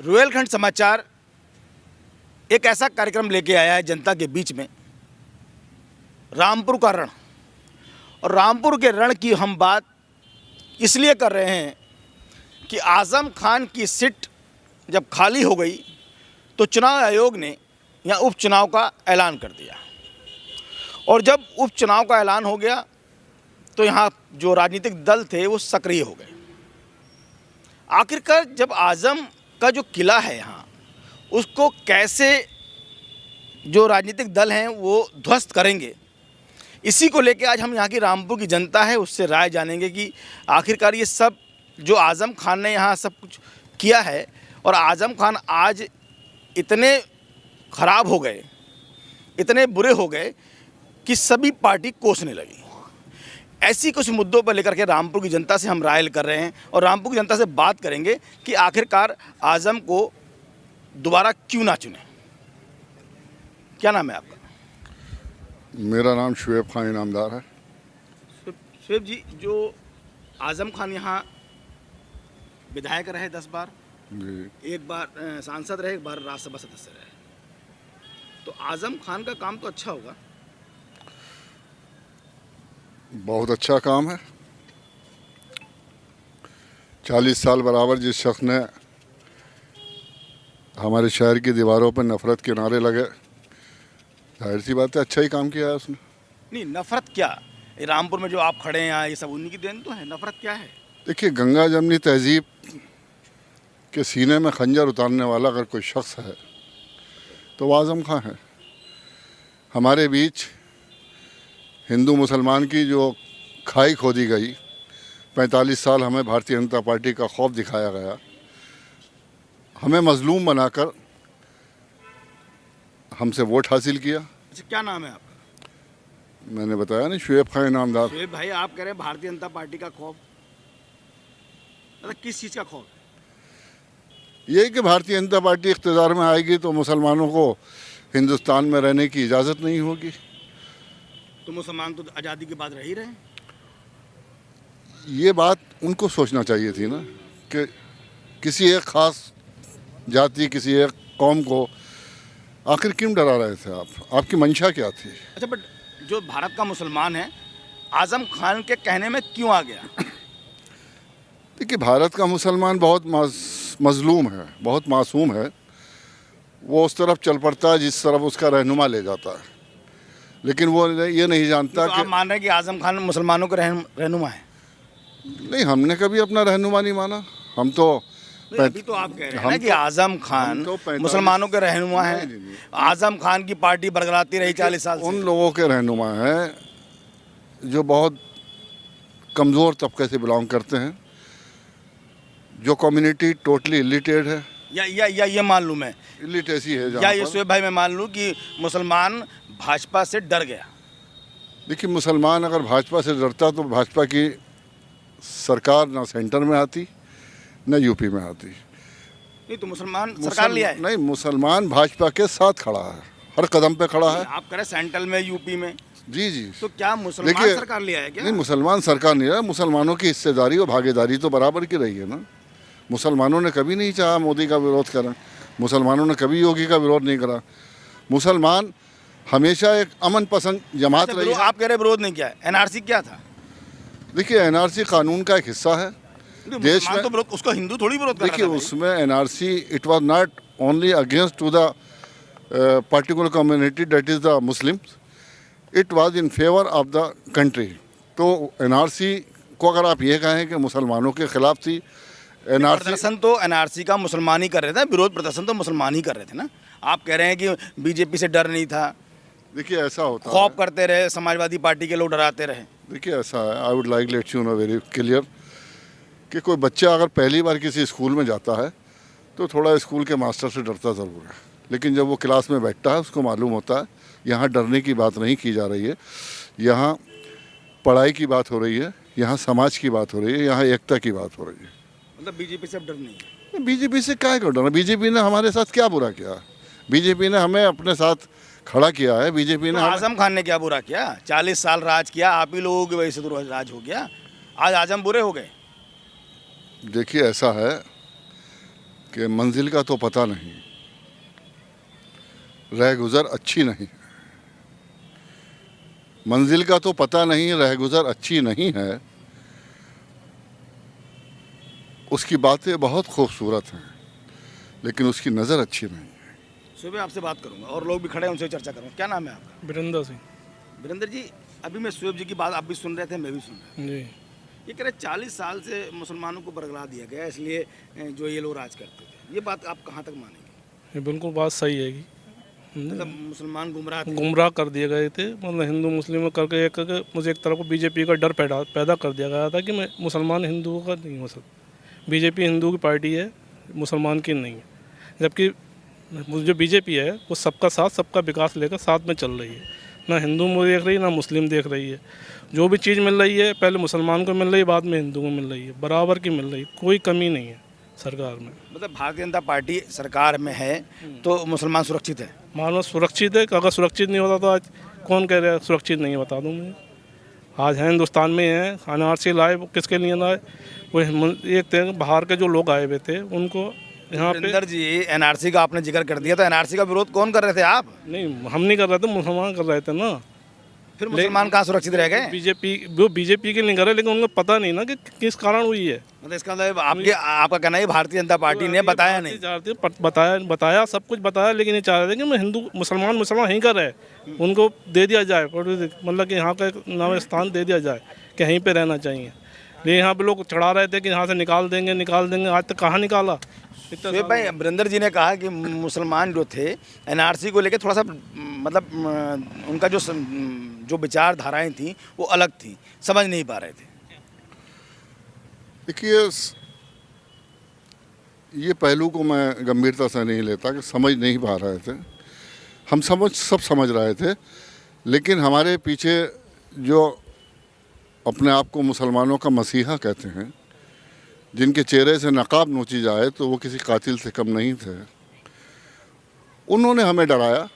रोहिलखंड समाचार एक ऐसा कार्यक्रम लेके आया है जनता के बीच में, रामपुर का रण। और रामपुर के रण की हम बात इसलिए कर रहे हैं कि आज़म खान की सीट जब खाली हो गई तो चुनाव आयोग ने यहाँ उपचुनाव का ऐलान कर दिया। और जब उपचुनाव का ऐलान हो गया तो यहाँ जो राजनीतिक दल थे वो सक्रिय हो गए। आखिरकार जब आज़म का जो किला है यहाँ, उसको कैसे जो राजनीतिक दल हैं वो ध्वस्त करेंगे, इसी को लेकर आज हम यहाँ की रामपुर की जनता है उससे राय जानेंगे कि आखिरकार ये सब जो आज़म खान ने यहाँ सब कुछ किया है, और आज़म खान आज इतने ख़राब हो गए, इतने बुरे हो गए कि सभी पार्टी कोसने लगी। ऐसी कुछ मुद्दों पर लेकर के रामपुर की जनता से हम राय कर रहे हैं और रामपुर की जनता से बात करेंगे कि आखिरकार आज़म को दोबारा क्यों ना चुने। क्या नाम है आपका? मेरा नाम शुएब खान इनामदार है। शुएब जी, जो आज़म खान यहाँ विधायक रहे 10 बार जी, एक बार सांसद रहे, एक बार राज्यसभा सदस्य रहे, तो आज़म खान का काम तो अच्छा होगा। बहुत अच्छा काम है। 40 साल बराबर जिस शख्स ने हमारे शहर की दीवारों पर नफ़रत के नारे लगे, जाहिर सी बात है अच्छा ही काम किया है उसने। नहीं, नफ़रत क्या, ये रामपुर में जो आप खड़े हैं यहाँ, ये सब उन्हीं की देन तो है। नफ़रत क्या है? देखिए, गंगा जमनी तहजीब के सीने में खंजर उतारने वाला अगर कोई शख्स है तो वो आज़म खान है। हमारे बीच हिंदू मुसलमान की जो खाई खोदी गई, 45 साल हमें भारतीय जनता पार्टी का खौफ दिखाया गया, हमें मजलूम बनाकर हमसे वोट हासिल किया। अच्छा, क्या नाम है आपका? मैंने बताया नहीं, शुएब खान इनामदार। शुएब भाई, आप कह रहे हैं भारतीय जनता पार्टी का खौफ, मतलब किस चीज़ का खौफ? ये कि भारतीय जनता पार्टी इख्तियार में आएगी तो मुसलमानों को हिंदुस्तान में रहने की इजाज़त नहीं होगी। तो मुसलमान तो आज़ादी के बाद रह ही रहे हैं। ये बात उनको सोचना चाहिए थी ना कि किसी एक ख़ास जाति, किसी एक कौम को आखिर क्यों डरा रहे थे आप? आपकी मंशा क्या थी? अच्छा, बट जो भारत का मुसलमान है आज़म खान के कहने में क्यों आ गया? देखिए, भारत का मुसलमान बहुत मजलूम है, बहुत मासूम है। वो उस तरफ चल पड़ता है जिस तरफ उसका रहनुमा ले जाता है, लेकिन वो ये नहीं जानता तो कि आप मान रहे हैं कि आज़म खान मुसलमानों के रहनुमा है? नहीं, हमने कभी अपना रहनुमा नहीं माना। हम तो अभी तो आप कह रहे हैं ना कि आज़म खान तो मुसलमानों के रहनुमा नहीं, है। नहीं, नहीं। आज़म खान की पार्टी बरकराती रही 40 साल से। उन लोगों के रहनुमा हैं जो बहुत कमज़ोर तबके से बिलोंग करते हैं, जो कम्युनिटी टोटली इलिटेट है। या ये मान लूँ मैं, इलिटेसी है या जहाँ ये पर। शुएब भाई मैं मान लूँ कि मुसलमान भाजपा से डर गया। देखिए, मुसलमान अगर भाजपा से डरता तो भाजपा की सरकार ना सेंटर में आती न यूपी में आती। नहीं तो मुसलमान सरकार लिया है। नहीं, मुसलमान भाजपा के साथ खड़ा है, हर कदम पे खड़ा है। आप कह रहे सेंट्रल में, यूपी में, जी जी। तो क्या मुसलमान देखिए, सरकार लिया है क्या? नहीं, मुसलमान सरकार नहीं रहा। मुसलमानों की हिस्सेदारी और भागीदारी तो बराबर की रही है ना। मुसलमानों ने कभी नहीं चाहा मोदी का विरोध करें, मुसलमानों ने कभी योगी का विरोध नहीं करा। मुसलमान हमेशा एक अमन पसंद जमात रही है। आप कह रहे विरोध नहीं किया है। एनआरसी क्या था? देखिए, एनआरसी कानून का एक हिस्सा है देश में। तो विरोध, उसको हिंदू थोड़ी विरोध कर रहा देखिए, था भाई। उसमें NRC it was not only against to the particular community that is the Muslims, it was in favour of the country. तो एनआरसी को अगर आप ये कहें कि मुसलमानों के खिलाफ थी, एनआरसी प्रदर्शन तो एनआरसी का मुसलमान ही कर रहे थे, विरोध प्रदर्शन तो मुसलमान ही कर रहे थे ना। आप कह रहे हैं कि बीजेपी से डर नहीं था, देखिए ऐसा होता है। खौफ करते रहे, समाजवादी पार्टी के लोग डराते रहे। देखिए, ऐसा है, I would like let you know very clear कि कोई बच्चा अगर पहली बार किसी स्कूल में जाता है तो थोड़ा स्कूल के मास्टर से डरता ज़रूर है, लेकिन जब वो क्लास में बैठता है उसको मालूम होता है यहाँ डरने की बात नहीं की जा रही है, यहाँ पढ़ाई की बात हो रही है, यहाँ समाज की बात हो रही है, यहाँ एकता की बात हो रही है। मतलब बीजेपी से अब डर नहीं है? बीजेपी से क्या कर डरना? बीजेपी ने हमारे साथ क्या बुरा किया? बीजेपी ने हमें अपने साथ खड़ा किया है। बीजेपी ने तो आज़म खान ने क्या बुरा किया? 40 साल राज किया, आप ही लोगों की वजह से तो राज हो गया। आज आज़म बुरे हो गए। देखिए, ऐसा है कि मंजिल का तो पता नहीं, रह गुज़र अच्छी नहीं है। मंजिल का तो पता नहीं, रह गुज़र अच्छी नहीं है। उसकी बातें बहुत खूबसूरत हैं, लेकिन उसकी नज़र अच्छी नहीं है। सुबह आपसे बात करूंगा और लोग भी खड़े हैं, उनसे चर्चा करूंगा। क्या नाम है आपका? वीरेंद्र सिंह वीरेंद्र जी, अभी मैं शोएब जी की बात आप भी सुन रहे थे, मैं भी सुन रहा था। जी। ये कह रहे 40 साल से मुसलमानों को बरगला दिया गया, इसलिए जो ये लोग राज करते थे। ये बात आप कहाँ तक मानेंगे? ये बिल्कुल बात सही है कि मतलब मुसलमान गुमराह थे। गुमराह कर दिए गए थे, मतलब हिंदू मुस्लिम करके एक मुझे एक तरफ को बीजेपी का डर पैदा कर दिया गया था कि मैं मुसलमान हिंदुओं का नहीं हो सकता। बीजेपी हिंदू की पार्टी है, मुसलमान की नहीं है। जबकि जो बीजेपी है वो सबका साथ सबका विकास लेकर साथ में चल रही है, ना हिंदू में देख रही है ना मुस्लिम देख रही है। जो भी चीज़ मिल रही है पहले मुसलमान को मिल रही है, बाद में हिंदू को मिल रही है, बराबर की मिल रही है, कोई कमी नहीं है सरकार में। मतलब भारतीय जनता पार्टी सरकार में है तो मुसलमान सुरक्षित है। मानो सुरक्षित है, अगर सुरक्षित नहीं होता तो आज कौन कह रहा है सुरक्षित नहीं है, बता दूँ मैं। आज है हिंदुस्तान में है, एनआरसी लाए, वो किसके लिए लाए? वो एक थे बाहर के जो लोग आए हुए थे उनको यहाँ पे। वीरेंद्र जी, एनआरसी का आपने जिक्र कर दिया, तो एनआरसी का विरोध कौन कर रहे थे आप? नहीं, हम नहीं कर रहे थे, मुसलमान कर रहे थे ना। फिर मुसलमान कहाँ सुरक्षित रह गए? बीजेपी के नहीं कर रहे, लेकिन उनको पता नहीं ना कि किस कारण हुई है। मतलब इसका मतलब आपका कहना है भारतीय जनता पार्टी ने बताया नहीं? बताया सब कुछ बताया, लेकिन ये चाह रहे थे कि मैं हिंदू मुसलमान नहीं कर रहे, उनको दे दिया जाए, मतलब कि यहाँ का एक नया स्थान दे दिया जाए कि यहीं पे रहना चाहिए। लेकिन यहाँ पे लोग चढ़ा रहे थे कि यहाँ से निकाल देंगे। आज तक कहाँ निकाला? शोएब भाई, वीरेंद्र जी ने कहा कि मुसलमान जो थे एनआरसी को लेकर थोड़ा सा मतलब उनका जो विचारधाराएं थी वो अलग थी, समझ नहीं पा रहे थे। देखिए, ये पहलू को मैं गंभीरता से नहीं लेता कि समझ नहीं पा रहे थे। हम सब समझ रहे थे, लेकिन हमारे पीछे जो अपने आप को मुसलमानों का मसीहा कहते हैं, जिनके चेहरे से नकाब नोची जाए तो वो किसी कातिल से कम नहीं थे। उन्होंने हमें डराया,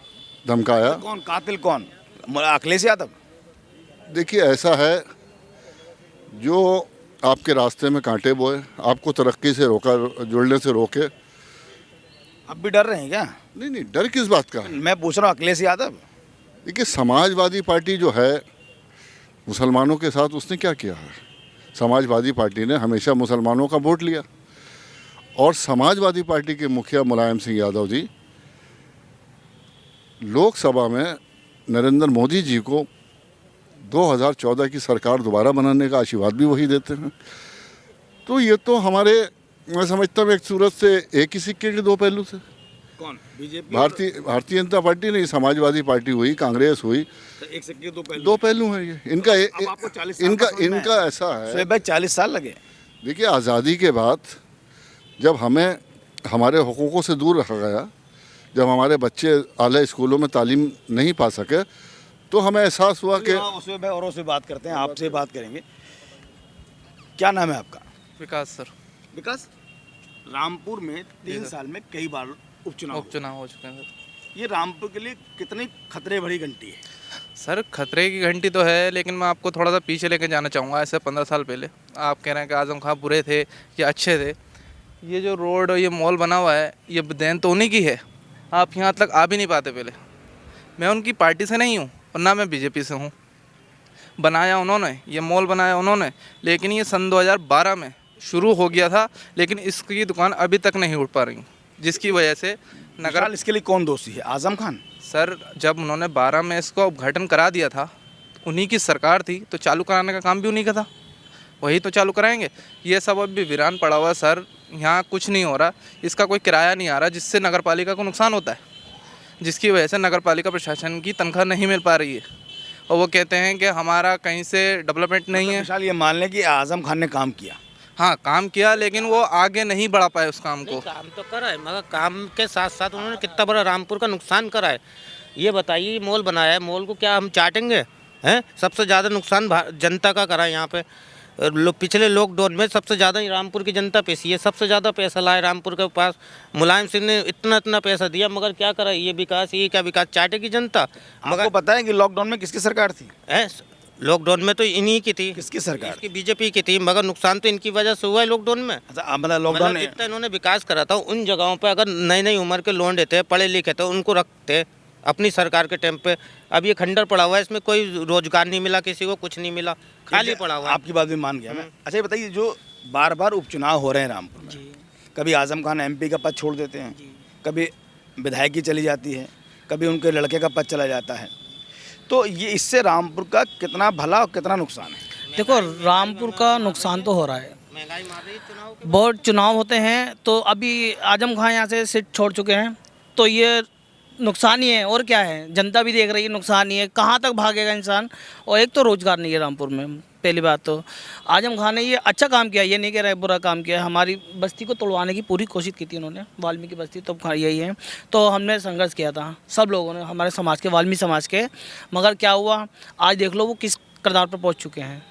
धमकाया। कौन कातिल? कौन? अखिलेश यादव? देखिए, ऐसा है जो आपके रास्ते में कांटे बोए, आपको तरक्की से रोका, जुड़ने से रोके। अब भी डर रहे हैं क्या? नहीं, डर किस बात का है? मैं पूछ रहा हूँ, अखिलेश यादव। देखिए, समाजवादी पार्टी जो है मुसलमानों के साथ, उसने क्या किया है? समाजवादी पार्टी ने हमेशा मुसलमानों का वोट लिया, और समाजवादी पार्टी के मुखिया मुलायम सिंह यादव जी लोकसभा में नरेंद्र मोदी जी को 2014 की सरकार दोबारा बनाने का आशीर्वाद भी वही देते हैं। तो ये तो हमारे, मैं समझता हूँ, एक सूरत से एक ही सिक्के के दो पहलू थे। कौन? बीजेपी? भारतीय जनता पार्टी नहीं, समाजवादी पार्टी हुई, कांग्रेस हुई, तो एक सिक्के दो पहलू हैं ये। इनका ऐसा है। शोएब भाई, 40 साल लगे। देखिए, आज़ादी के बाद जब हमें हमारे हुकूकों से दूर रखा गया, जब हमारे बच्चे आला स्कूलों में तालीम नहीं पा सके, तो हमें एहसास हुआ कि शोएब भाई औरों से बात करते हैं, आपसे बात करेंगे। क्या नाम है आपका? विकास सर। विकास, रामपुर में 3 साल में कई बार उपचुनाव हो चुके हैं सर। ये रामपुर के लिए कितनी खतरे भरी घंटी है? सर, खतरे की घंटी तो है, लेकिन मैं आपको थोड़ा सा पीछे लेके जाना चाहूँगा। ऐसे 15 साल पहले आप कह रहे हैं कि आजम खां बुरे थे या अच्छे थे। ये जो रोड और ये मॉल बना हुआ है, ये देन तो उन्हीं की है। आप यहाँ तक आ भी नहीं पाते। पहले मैं उनकी पार्टी से नहीं हूँ और ना मैं बीजेपी से हूँ। बनाया उन्होंने, ये मॉल बनाया उन्होंने, लेकिन ये सन 2012 में शुरू हो गया था, लेकिन इसकी दुकान अभी तक नहीं उठ पा रही, जिसकी वजह से नगर। इसके लिए कौन दोषी है? आजम खान? सर, जब उन्होंने 12 में इसका उद्घाटन करा दिया था, उन्हीं की सरकार थी, तो चालू कराने का काम भी उन्हीं का था, वही तो चालू कराएंगे। ये सब अभी वीरान पड़ा हुआ सर, यहाँ कुछ नहीं हो रहा। इसका कोई किराया नहीं आ रहा, जिससे नगर पालिका को नुकसान होता है, जिसकी वजह से नगर पालिका प्रशासन की तनख्वाह नहीं मिल पा रही है, और वो कहते हैं कि हमारा कहीं से डेवलपमेंट नहीं है। विशाल, ये मान लें कि आजम खान ने काम किया। हाँ, काम किया, लेकिन वो आगे नहीं बढ़ा पाए उस काम को। काम तो करा है, मगर काम के साथ साथ उन्होंने कितना बड़ा रामपुर का नुकसान करा है। ये बताइए, मॉल बनाया है, मॉल को क्या हम चाटेंगे? हैं, सबसे ज़्यादा नुकसान जनता का करा है। यहाँ पे पिछले लॉकडाउन में सबसे ज़्यादा ही रामपुर की जनता पेशी है, सबसे ज़्यादा पैसा लाए रामपुर के पास। मुलायम सिंह ने इतना पैसा दिया, मगर क्या करा? ये विकास, ये क्या विकास चाटेगी जनता? मगर पता है कि लॉकडाउन में किसकी सरकार थी? लॉकडाउन में तो इन्हीं की थी, किसकी सरकार? इसकी बीजेपी की थी, मगर नुकसान तो इनकी वजह से हुआ है लॉकडाउन में। अच्छा आप मतलब लॉकडाउन मतलब जितना इन्होंने विकास करा था उन जगहों पे अगर नई नई उम्र के लोंडे थे, पढ़े लिखे थे, उनको रखते अपनी सरकार के टाइम पे। अब ये खंडर पड़ा हुआ है, इसमें कोई रोजगार नहीं मिला, किसी को कुछ नहीं मिला, खाली पड़ा हुआ है। आपकी बात भी मान गया मैं। अच्छा ये बताइए, जो बार बार उपचुनाव हो रहे हैं रामपुर में, कभी आजम खान एमपी का पद छोड़ देते हैं, कभी विधायकी चली जाती है, कभी उनके लड़के का पद चला जाता है, तो ये इससे रामपुर का कितना भला और कितना नुकसान है? देखो, रामपुर का नुकसान तो हो रहा है, महंगाई मार रही है चुनाव के। बहुत चुनाव होते हैं तो अभी आजम खान यहाँ से सीट छोड़ चुके हैं, तो ये नुकसान ही है और क्या है। जनता भी देख रही है नुकसान ही है, कहाँ तक भागेगा इंसान। और एक तो रोज़गार नहीं है रामपुर में, पहली बात तो आजम खान ने ये अच्छा काम किया, ये नहीं कह रहे बुरा काम किया। हमारी बस्ती को तोड़वाने की पूरी कोशिश की थी उन्होंने, वाल्मीकि बस्ती तो यही है, तो हमने संघर्ष किया था सब लोगों ने, हमारे समाज के, वाल्मीकि समाज के। मगर क्या हुआ, आज देख लो वो किस कगार पर पहुंच चुके हैं,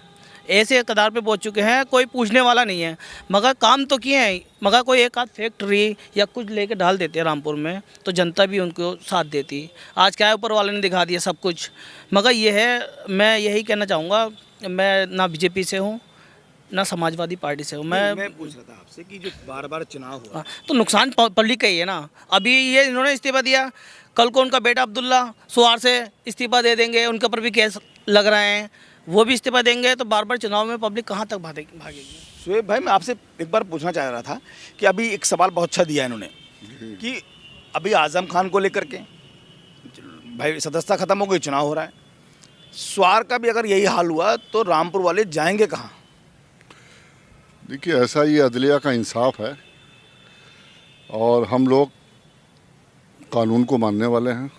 ऐसे कगार पे पहुंच चुके हैं, कोई पूछने वाला नहीं है। मगर काम तो किए हैं, मगर कोई एक आध फैक्ट्री या कुछ लेके डाल देते हैं रामपुर में तो जनता भी उनको साथ देती। आज क्या है, ऊपर वाले ने दिखा दिया सब कुछ। मगर ये है, मैं यही कहना चाहूँगा, मैं ना बीजेपी से हूँ ना समाजवादी पार्टी से हूँ। मैं पूछ रहा था आपसे कि जो बार बार चुनाव हुआ, तो नुकसान पब्लिक का ही है ना। अभी ये इन्होंने इस्तीफा दिया, कल को उनका बेटा अब्दुल्ला सुवार से इस्तीफा दे देंगे, उनके ऊपर भी केस लग रहे हैं, वो भी इस्तीफा देंगे, तो बार बार चुनाव में पब्लिक कहाँ तक भागेगी। शोएब भाई मैं आपसे एक बार पूछना चाह रहा था कि अभी एक सवाल बहुत अच्छा दिया इन्होंने कि अभी आजम खान को लेकर के भाई सदस्यता खत्म हो गई, चुनाव हो रहा है, स्वार का भी अगर यही हाल हुआ तो रामपुर वाले जाएंगे कहाँ? देखिए, ऐसा ये अदलिया का इंसाफ है और हम लोग कानून को मानने वाले हैं,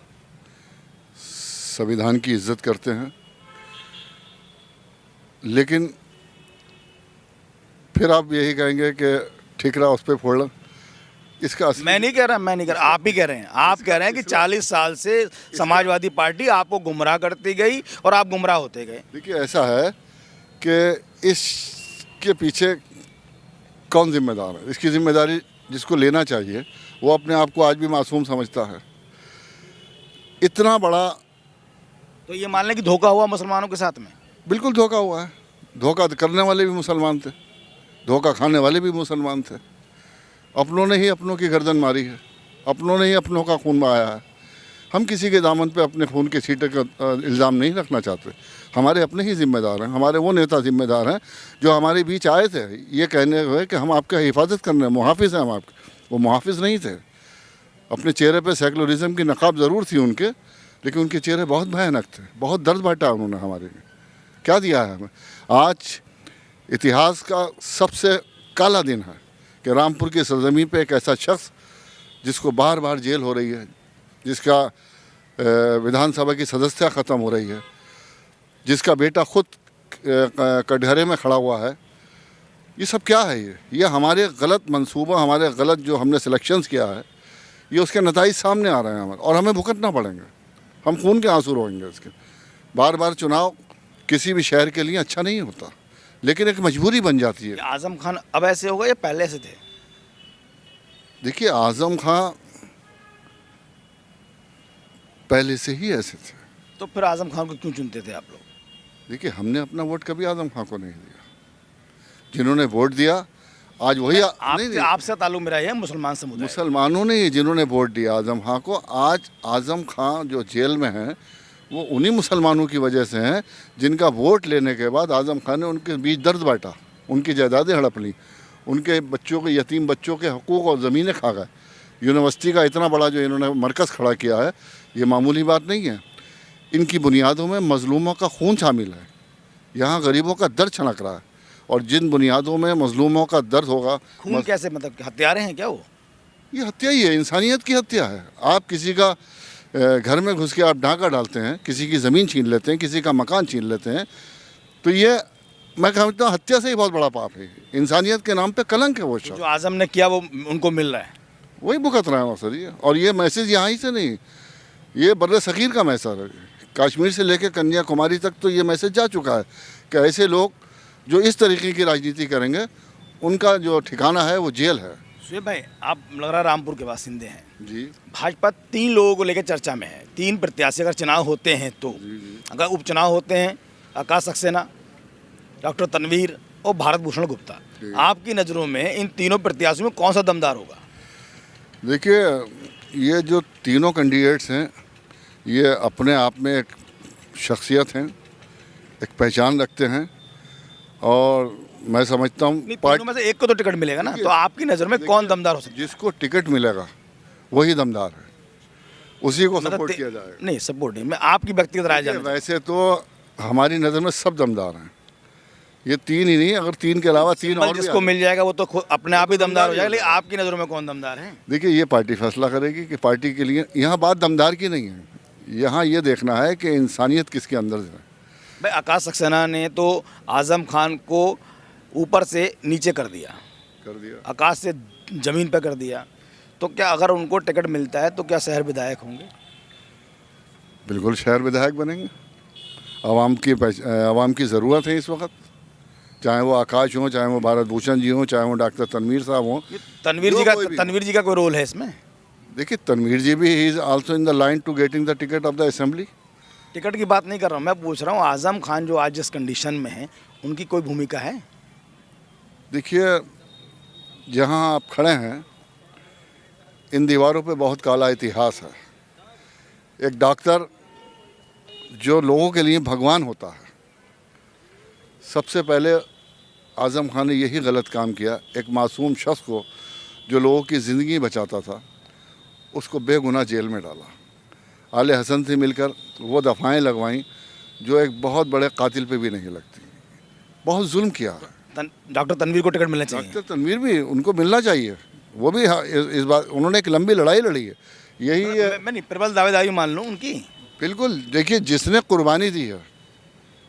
संविधान की इज्जत करते हैं, लेकिन फिर आप यही कहेंगे कि ठिकरा उस पर फोड़ लो। इसका मैं नहीं कह रहा, आप ही कह रहे हैं। आप कह रहे हैं कि 40 साल से समाजवादी पार्टी आपको गुमराह करती गई और आप गुमराह होते गए। देखिए, ऐसा है कि इसके पीछे कौन जिम्मेदार है, इसकी जिम्मेदारी जिसको लेना चाहिए वो अपने आप को आज भी मासूम समझता है। इतना बड़ा, तो ये मान लें कि धोखा हुआ मुसलमानों के साथ में? बिल्कुल धोखा हुआ है। धोखा करने वाले भी मुसलमान थे, धोखा खाने वाले भी मुसलमान थे। अपनों ने ही अपनों की गर्दन मारी है, अपनों ने ही अपनों का खून बहाया है। हम किसी के दामन पे अपने खून के छींटे का इल्ज़ाम नहीं रखना चाहते। हमारे अपने ही जिम्मेदार हैं, हमारे वो नेता जिम्मेदार हैं जो हमारे बीच आए थे ये कहने हुए कि हम आपका हिफाजत करने, मुहाफिज हैं हम आपके। वो मुहाफिज नहीं थे। अपने चेहरे पे सेकुलरिज्म की नकाब ज़रूर थी उनके, लेकिन उनके चेहरे बहुत भयानक थे। बहुत दर्द बांटा उन्होंने हमारे लिए। क्या दिया है हमें? आज इतिहास का सबसे काला दिन है कि रामपुर की सरजमी पे एक ऐसा शख्स जिसको बार बार जेल हो रही है, जिसका विधानसभा की सदस्यता ख़त्म हो रही है, जिसका बेटा खुद कटघरे में खड़ा हुआ है, ये सब क्या है? ये हमारे गलत मंसूबा, हमारे गलत जो हमने सिलेक्शंस किया है, ये उसके नताइज सामने आ रहे हैं हमारे, और हमें भुगतना पड़ेंगे। हम खून के आंसू रोएंगे इसके। बार बार चुनाव किसी भी शहर के लिए अच्छा नहीं होता, लेकिन एक मजबूरी बन जाती है। आजम खान अब ऐसे होगा या पहले से थे? देखिए, आजम खान पहले से ही ऐसे थे। तो फिर आजम खान को क्यों चुनते थे आप लोग? देखिए, हमने अपना वोट कभी आजम खान को नहीं दिया। जिन्होंने वोट दिया आज वही आपसे ताल्लुक मेरा है मुसलमान समुदाय, मुसलमानों ने ही जिन्होंने वोट दिया आजम खान को। आज आजम खान जो जेल में हैं वो उन्हीं मुसलमानों की वजह से हैं जिनका वोट लेने के बाद आजम खान ने उनके बीच दर्द बांटा, उनकी जायदादें हड़प ली, उनके बच्चों के, यतीम बच्चों के हकूक़ और ज़मीनें खा गए। यूनिवर्सिटी का इतना बड़ा जो इन्होंने मरकज़ खड़ा किया है, ये मामूली बात नहीं है। इनकी बुनियादों में मज़लूमों का खून शामिल है। यहाँ गरीबों का दर्द छनक रहा है, और जिन बुनियादों में मज़लूमों का दर्द होगा, खून कैसे, मतलब हत्यारे हैं क्या वो? ये हत्या ही है, इंसानियत की हत्या है। आप किसी का घर में घुस के आप डाका डालते हैं, किसी की ज़मीन छीन लेते हैं, किसी का मकान छीन लेते हैं, तो ये मैं समझता हूँ हत्या से ही बहुत बड़ा पाप है। इंसानियत के नाम पे कलंक है वो शब्द। जो आजम ने किया वो उनको मिल रहा है, वही भुगत रहा है सर ये। और ये मैसेज यहाँ ही से नहीं, ये बर्रे सग़ीर का मैसेज है। कश्मीर से लेकर कन्याकुमारी तक तो ये मैसेज जा चुका है कि ऐसे लोग जो इस तरीके की राजनीति करेंगे उनका जो ठिकाना है वो जेल है। शोएब भाई, आप लग रहा है रामपुर के बासिंदे हैं जी। भाजपा 3 लोगों को लेकर चर्चा में है। 3 प्रत्याशी अगर चुनाव होते हैं तो, अगर उपचुनाव होते हैं आकाश सक्सेना, डॉक्टर तनवीर और भारत भूषण गुप्ता, आपकी नज़रों में इन तीनों प्रत्याशियों में कौन सा दमदार होगा? देखिए, ये जो तीनों कैंडिडेट्स हैं ये अपने आप में एक शख्सियत हैं, एक पहचान रखते हैं, और मैं समझता हूँ तीनों में से एक को तो टिकट मिलेगा ना, तो आपकी नज़र में कौन दमदार हो सकता है? जिसको टिकट मिलेगा वही दमदार है, उसी को सपोर्ट किया जाएगा। नहीं, सपोर्ट नहीं, मैं आपकी व्यक्तिगत राय जानना चाहता वैसे तो हमारी नज़र में सब दमदार हैं, ये तीन ही नहीं, अगर तीन के अलावा तीन हूं। और भी जिसको आ मिल जाएगा वो तो अपने आप ही दमदार हो जाएगा, लेकिन आपकी नज़रों में कौन दमदार है? देखिए, ये पार्टी फैसला करेगी कि पार्टी के लिए, यहाँ बात दमदार की नहीं है, यहाँ ये देखना है कि इंसानियत किसके अंदर है। भाई आकाश सक्सेना ने तो आज़म खान को ऊपर से नीचे कर दिया, आकाश से ज़मीन पर कर दिया, तो क्या अगर उनको टिकट मिलता है तो क्या शहर विधायक होंगे? बिल्कुल शहर विधायक बनेंगे। आवाम की ज़रूरत है इस वक्त, चाहे वो आकाश हो, चाहे वो भारत भूषण जी हो, चाहे वो डॉक्टर तनवीर साहब हों। तनवीर जी का कोई रोल है इसमें? देखिए, तनवीर जी भी he is also in the line to getting the ticket of the assembly. Ticket की बात नहीं कर रहा हूँ, मैं पूछ रहा हूँ आज़म खान जो आज जिस कंडीशन में है उनकी कोई भूमिका है? देखिए, जहाँ आप खड़े हैं इन दीवारों पे बहुत काला इतिहास है। एक डॉक्टर जो लोगों के लिए भगवान होता है, सबसे पहले आज़म खान ने यही गलत काम किया। एक मासूम शख्स को जो लोगों की ज़िंदगी बचाता था उसको बेगुनाह जेल में डाला। आले हसन से मिलकर वो दफ़ाएं लगवाईं जो एक बहुत बड़े कातिल पे भी नहीं लगती। बहुत जुल्म किया। डॉक्टर तनवीर को टिकट मिलना चाहिए। डॉक्टर तनवीर भी उनको मिलना चाहिए, वो भी इस बात उन्होंने एक लंबी लड़ाई लड़ी है। यही मैं नहीं प्रबल दावेदारी मान लूँ उनकी। बिल्कुल, देखिए जिसने कुर्बानी दी है,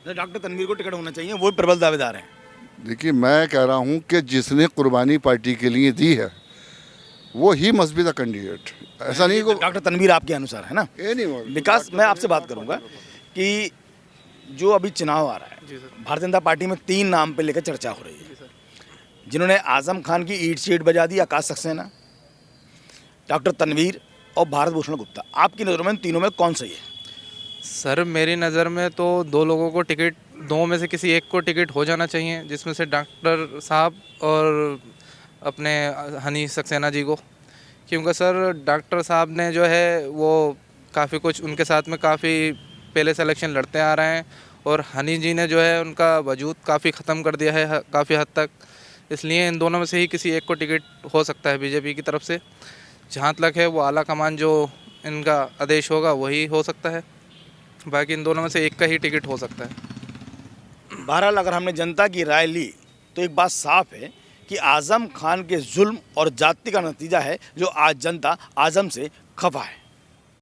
डॉक्टर तनवीर को टिकट होना चाहिए, वो प्रबल दावेदार हैं। देखिए मैं कह रहा हूँ कि जिसने कुर्बानी पार्टी के लिए दी है वो he must be the candidate. ऐसा नहीं को डॉक्टर तनवीर आपके अनुसार है ना? ये नहीं विकास, मैं आपसे बात करूंगा कि जो अभी चुनाव आ रहा है, भारतीय जनता पार्टी में 3 नाम पे लेकर चर्चा हो रही है, जिन्होंने आज़म खान की ईंट शीट बजा दी, आकाश सक्सेना, डॉक्टर तनवीर और भारत भूषण गुप्ता। आपकी नज़रों में इन तीनों में कौन सही है? सर मेरी नज़र में तो 2 लोगों को टिकट, 2 में से किसी एक को टिकट हो जाना चाहिए, जिसमें से डॉक्टर साहब और अपने हनी सक्सेना जी को। क्योंकि सर डॉक्टर साहब ने जो है वो काफ़ी कुछ, उनके साथ में काफ़ी पहले से इलेक्शन लड़ते आ रहे हैं, और हनी जी ने जो है उनका वजूद काफ़ी ख़त्म कर दिया है काफ़ी हद तक। इसलिए इन दोनों में से ही किसी एक को टिकट हो सकता है बीजेपी की तरफ से। जहाँ तक है वो आला कमान जो इनका आदेश होगा वही हो सकता है, बाकी इन दोनों में से एक का ही टिकट हो सकता है। बहरहाल अगर हमने जनता की राय ली तो एक बात साफ है कि आज़म खान के जुल्म और जाति का नतीजा है जो आज जनता आज़म से खफा है।